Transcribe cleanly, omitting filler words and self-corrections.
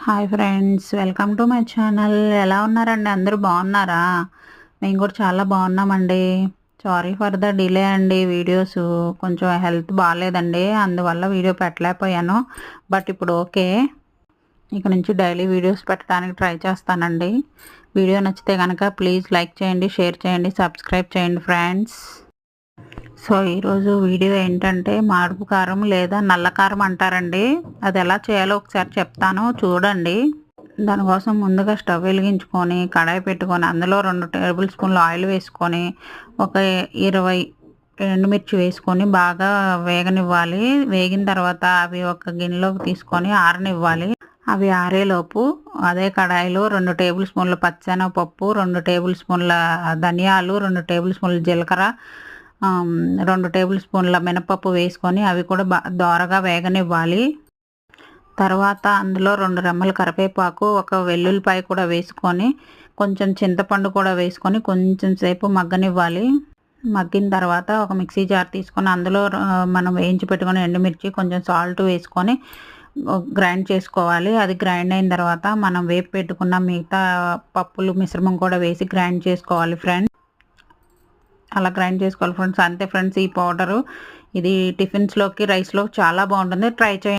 Hi friends, welcome to my channel. ఎలా ఉన్నారండి? అందరూ బాగున్నారా? మేము కూడా చాలా బాగున్నామండి. సారీ ఫర్ ద డిలే అండి. వీడియోస్ కొంచెం హెల్త్ బాగాలేదండి, అందువల్ల వీడియో పెట్టలేకపోయాను. బట్ ఇప్పుడు ఓకే. ఇక నుంచి డైలీ వీడియోస్ పెట్టడానికి ట్రై చేస్తానండి. వీడియో నచ్చితే కనుక ప్లీజ్ లైక్ చేయండి, షేర్ చేయండి, సబ్స్క్రైబ్ చేయండి ఫ్రెండ్స్. సో ఈరోజు వీడియో ఏంటంటే మాడుపు కారం లేదా నల్ల కారం అంటారండి. అది ఎలా చేయాలో ఒకసారి చెప్తాను, చూడండి. దానికోసం ముందుగా స్టవ్ వెలిగించుకొని కడాయి పెట్టుకొని అందులో 2 టేబుల్ స్పూన్లు ఆయిల్ వేసుకొని ఒక 20 ఎండుమిర్చి వేసుకొని బాగా వేగనివ్వాలి. వేగిన తర్వాత అవి ఒక గిన్నెలోకి తీసుకొని ఆరనివ్వాలి. అవి ఆరేలోపు అదే కడాయిలో 2 టేబుల్ స్పూన్ల పచ్చెనగపప్పు, 2 టేబుల్ స్పూన్ల ధనియాలు, 2 టేబుల్ స్పూన్ల జీలకర్ర, 2 టేబుల్ స్పూన్ల మినపప్పు వేసుకొని అవి కూడా దోరగా వేగనివ్వాలి. తర్వాత అందులో 2 రెమ్మల కరివేపాకు, ఒక వెల్లుల్లిపాయ కూడా వేసుకొని కొంచెం చింతపండు కూడా వేసుకొని కొంచెం సేపు మగ్గనివ్వాలి. మగ్గిన తర్వాత ఒక మిక్సీ జార్ తీసుకొని అందులో మనం వేయించి పెట్టుకుని ఎండుమిర్చి, కొంచెం సాల్ట్ వేసుకొని గ్రైండ్ చేసుకోవాలి. అది గ్రైండ్ అయిన తర్వాత మనం వేపు పెట్టుకున్న మిగతా పప్పులు మిశ్రమం కూడా వేసి గ్రైండ్ చేసుకోవాలి ఫ్రెండ్స్. అలా గ్రైండ్ చేసుకోవాలి ఫ్రెండ్స్. అంతే ఫ్రెండ్స్, ఈ పౌడరు ఇది టిఫిన్స్లోకి, రైస్లోకి చాలా బాగుంటుంది. ట్రై చేయండి.